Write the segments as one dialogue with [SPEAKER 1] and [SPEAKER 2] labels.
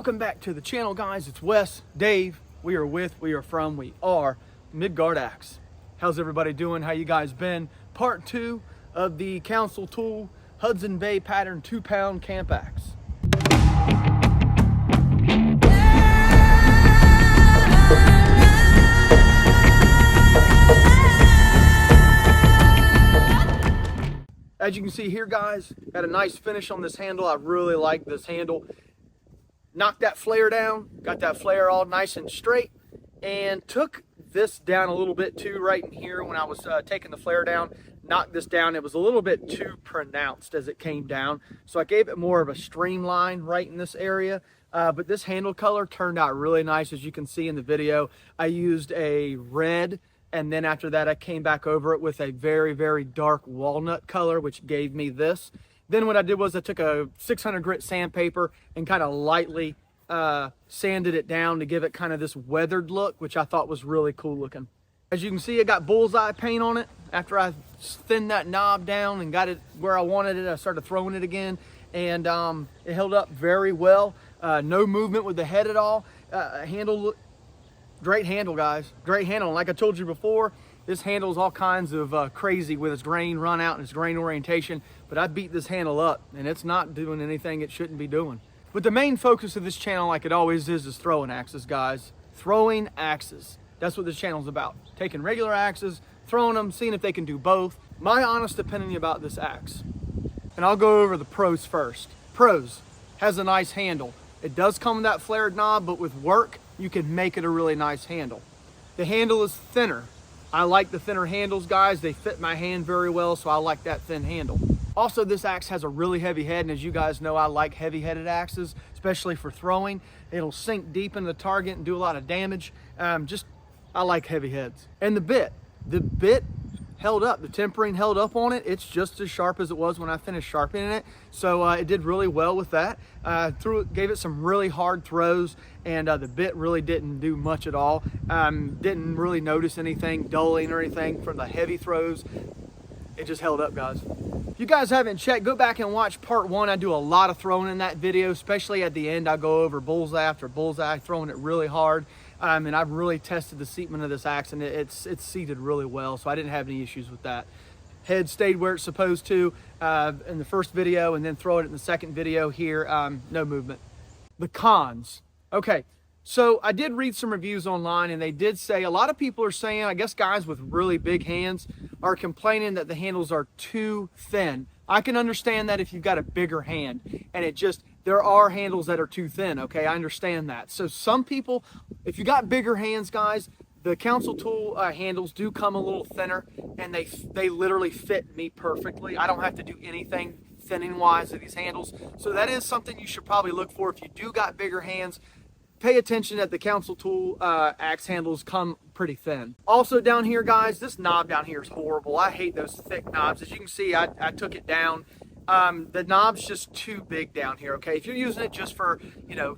[SPEAKER 1] Welcome back to the channel, guys. It's Wes, Dave. We are Midgard Axe. How's everybody doing? How you guys been? Part 2 of the Council Tool Hudson Bay pattern 2-pound camp axe. As you can see here, guys, got a nice finish on this handle. I really like this handle. Knocked that flare down, got that flare all nice and straight, and took this down a little bit too right in here when I was taking the flare down. Knocked this down. It was a little bit too pronounced as it came down, so I gave it more of a streamline right in this area. But this handle color turned out really nice, as you can see in the video. I used a red, and then after that I came back over it with a very, very dark walnut color, which gave me this. Then what I did was I took a 600 grit sandpaper and kind of lightly sanded it down to give it kind of this weathered look, which I thought was really cool looking. As you can see, I got bullseye paint on it. After I thinned that knob down and got it where I wanted it, I started throwing it again, and it held up very well. No movement with the head at all. Great handle, guys. Great handle. And like I told you before, this handle is all kinds of crazy with its grain run out and its grain orientation, but I beat this handle up and it's not doing anything it shouldn't be doing. But the main focus of this channel, like it always is throwing axes, guys. Throwing axes. That's what this channel is about. Taking regular axes, throwing them, seeing if they can do both. My honest opinion about this axe. And I'll go over the pros first. Pros, has a nice handle. It does come with that flared knob, but with work, you can make it a really nice handle. The handle is thinner. I like the thinner handles, guys. They fit my hand very well, so I like that thin handle. Also, this axe has a really heavy head, and as you guys know, I like heavy-headed axes, especially for throwing. It'll sink deep into the target and do a lot of damage. I like heavy heads. And the bit held up. The tempering held up on it. It's just as sharp as it was when I finished sharpening it. So it did really well with that. Gave it some really hard throws, and the bit really didn't do much at all. Didn't really notice anything dulling or anything from the heavy throws. It just held up, guys. If you guys haven't checked, go back and watch part 1. I do a lot of throwing in that video, especially at the end. I go over bullseye after bullseye, throwing it really hard. And I've really tested the seatment of this axe, and it's seated really well, so I didn't have any issues with that. Head stayed where it's supposed to in the first video, and then throw it in the second video here, no movement. The cons. Okay, so I did read some reviews online, and they did say, a lot of people are saying, I guess guys with really big hands are complaining that the handles are too thin. I can understand that if you've got a bigger hand, and there are handles that are too thin, okay? I understand that. So some people, if you got bigger hands, guys, the Council Tool handles do come a little thinner, and they literally fit me perfectly. I don't have to do anything thinning-wise to these handles. So that is something you should probably look for if you do got bigger hands. Pay attention that the Council Tool axe handles come pretty thin. Also down here, guys, this knob down here is horrible. I hate those thick knobs. As you can see, I took it down. The knob's just too big down here, okay? If you're using it just for,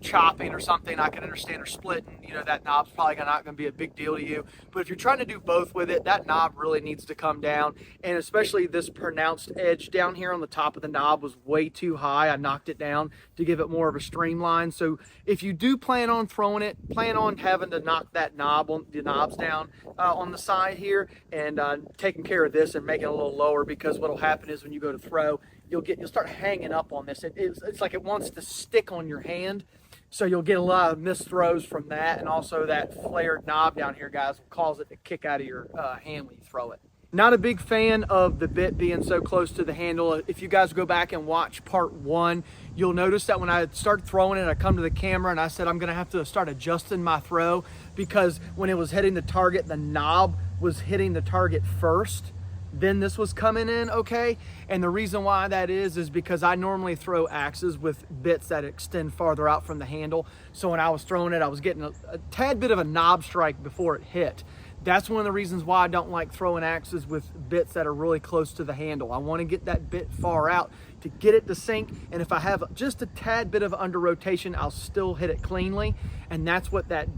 [SPEAKER 1] chopping or something, I can understand, or splitting, that knob's probably not going to be a big deal to you. But if you're trying to do both with it, that knob really needs to come down. And especially this pronounced edge down here on the top of the knob was way too high. I knocked it down to give it more of a streamline. So if you do plan on throwing it, plan on having to knock the knobs down on the side here, and taking care of this and making it a little lower, because what'll happen is when you go to throw, you'll start hanging up on this. It's like it wants to stick on your hand, so you'll get a lot of missed throws from that, and also that flared knob down here, guys, will cause it to kick out of your hand when you throw it. Not a big fan of the bit being so close to the handle. If you guys go back and watch part 1, you'll notice that when I started throwing it, I come to the camera and I said I'm gonna have to start adjusting my throw, because when it was hitting the target, the knob was hitting the target first. Then this was coming in, okay? And the reason why that is because I normally throw axes with bits that extend farther out from the handle. So when I was throwing it, I was getting a tad bit of a knob strike before it hit. That's one of the reasons why I don't like throwing axes with bits that are really close to the handle. I want to get that bit far out to get it to sink, and if I have just a tad bit of under rotation, I'll still hit it cleanly. And that's what that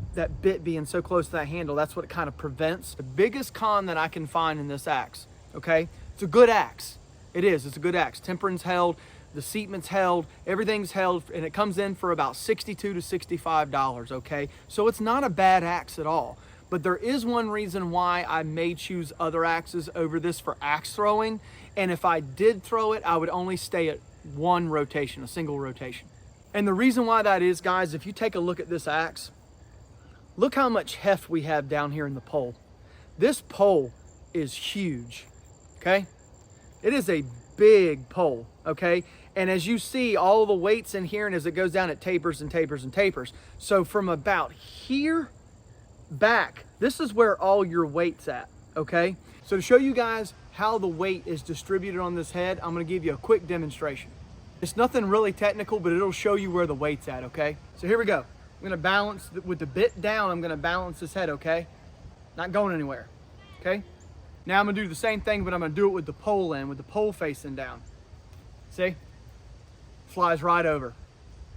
[SPEAKER 1] bit being so close to that handle, that's what it kind of prevents. The biggest con that I can find in this axe, okay? It's a good axe. It is, it's a good axe. Tempering's held. the seatment's held, everything's held, and it comes in for about $62 to $65, okay? So it's not a bad axe at all. But there is one reason why I may choose other axes over this for axe throwing. And if I did throw it, I would only stay at one rotation, a single rotation. And the reason why that is, guys, if you take a look at this axe, look how much heft we have down here in the pole. This pole is huge, okay? It is a big pole, okay? And as you see, all the weights in here, and as it goes down, it tapers and tapers and tapers. So from about here back, this is where all your weight's at, okay? So to show you guys how the weight is distributed on this head, I'm gonna give you a quick demonstration. It's nothing really technical, but it'll show you where the weight's at, okay? So here we go. I'm gonna balance, with the bit down, I'm gonna balance this head, okay? Not going anywhere, okay? Now I'm gonna do the same thing, but I'm gonna do it with the pole in, with the pole facing down. See? Flies right over.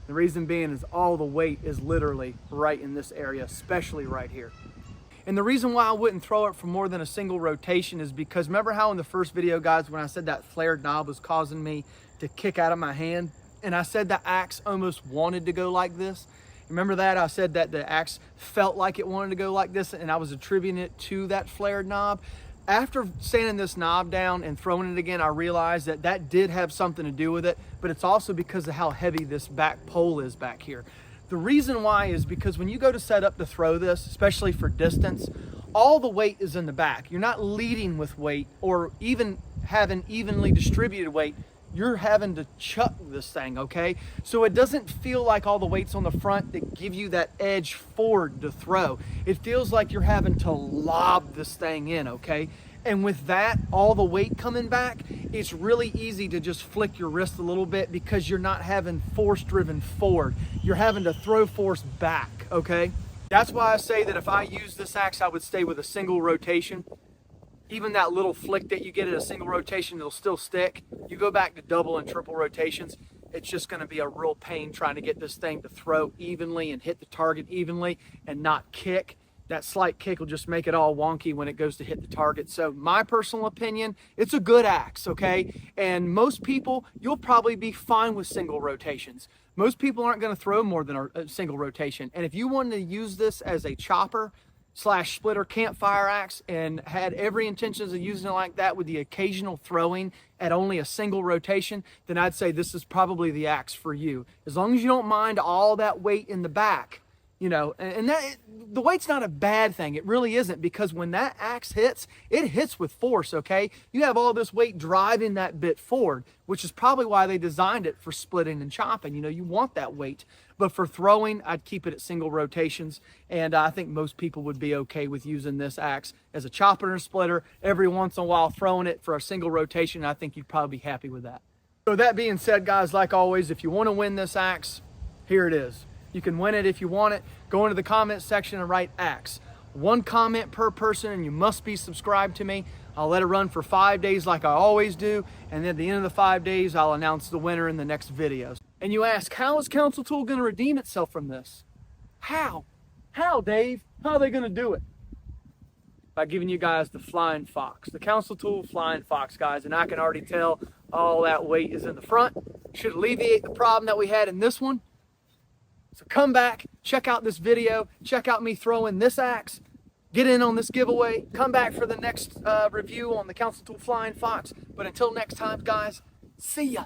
[SPEAKER 1] The reason being is all the weight is literally right in this area, especially right here. And the reason why I wouldn't throw it for more than a single rotation is because remember how in the first video, guys, when I said that flared knob was causing me to kick out of my hand? And I said the axe almost wanted to go like this. Remember that? I said that the axe felt like it wanted to go like this, and I was attributing it to that flared knob. After sanding this knob down and throwing it again, I realized that that did have something to do with it, but it's also because of how heavy this back pole is back here. The reason why is because when you go to set up to throw this, especially for distance, all the weight is in the back. You're not leading with weight or even having evenly distributed weight. You're having to chuck this thing, okay? So it doesn't feel like all the weight's on the front that give you that edge forward to throw. It feels like you're having to lob this thing in, okay? And with that, all the weight coming back, it's really easy to just flick your wrist a little bit because you're not having force driven forward. You're having to throw force back, okay? That's why I say that if I use this axe, I would stay with a single rotation. Even that little flick that you get at a single rotation, it'll still stick. You go back to double and triple rotations, it's just gonna be a real pain trying to get this thing to throw evenly and hit the target evenly and not kick. That slight kick will just make it all wonky when it goes to hit the target. So my personal opinion, it's a good axe, okay? And most people, you'll probably be fine with single rotations. Most people aren't gonna throw more than a single rotation. And if you wanted to use this as a chopper / splitter campfire axe and had every intentions of using it like that with the occasional throwing at only a single rotation, then I'd say this is probably the axe for you. As long as you don't mind all that weight in the back, you know, and that the weight's not a bad thing. It really isn't, because when that axe hits, it hits with force, okay? You have all this weight driving that bit forward, which is probably why they designed it for splitting and chopping. You know, you want that weight. But for throwing, I'd keep it at single rotations, and I think most people would be okay with using this axe as a chopper and a splitter every once in a while, throwing it for a single rotation. I think you'd probably be happy with that. So that being said, guys, like always, if you want to win this axe, here it is. You can win it if you want it. Go into the comment section and write axe. 1 comment per person, and you must be subscribed to me. I'll let it run for 5 days like I always do, and then at the end of the 5 days, I'll announce the winner in the next videos. And you ask, how is Council Tool going to redeem itself from this? How? How, Dave? How are they going to do it? By giving you guys the Flying Fox, the Council Tool Flying Fox, guys. And I can already tell all that weight is in the front. Should alleviate the problem that we had in this one. So come back, check out this video, check out me throwing this axe, get in on this giveaway, come back for the next review on the Council Tool Flying Fox. But until next time, guys, see ya.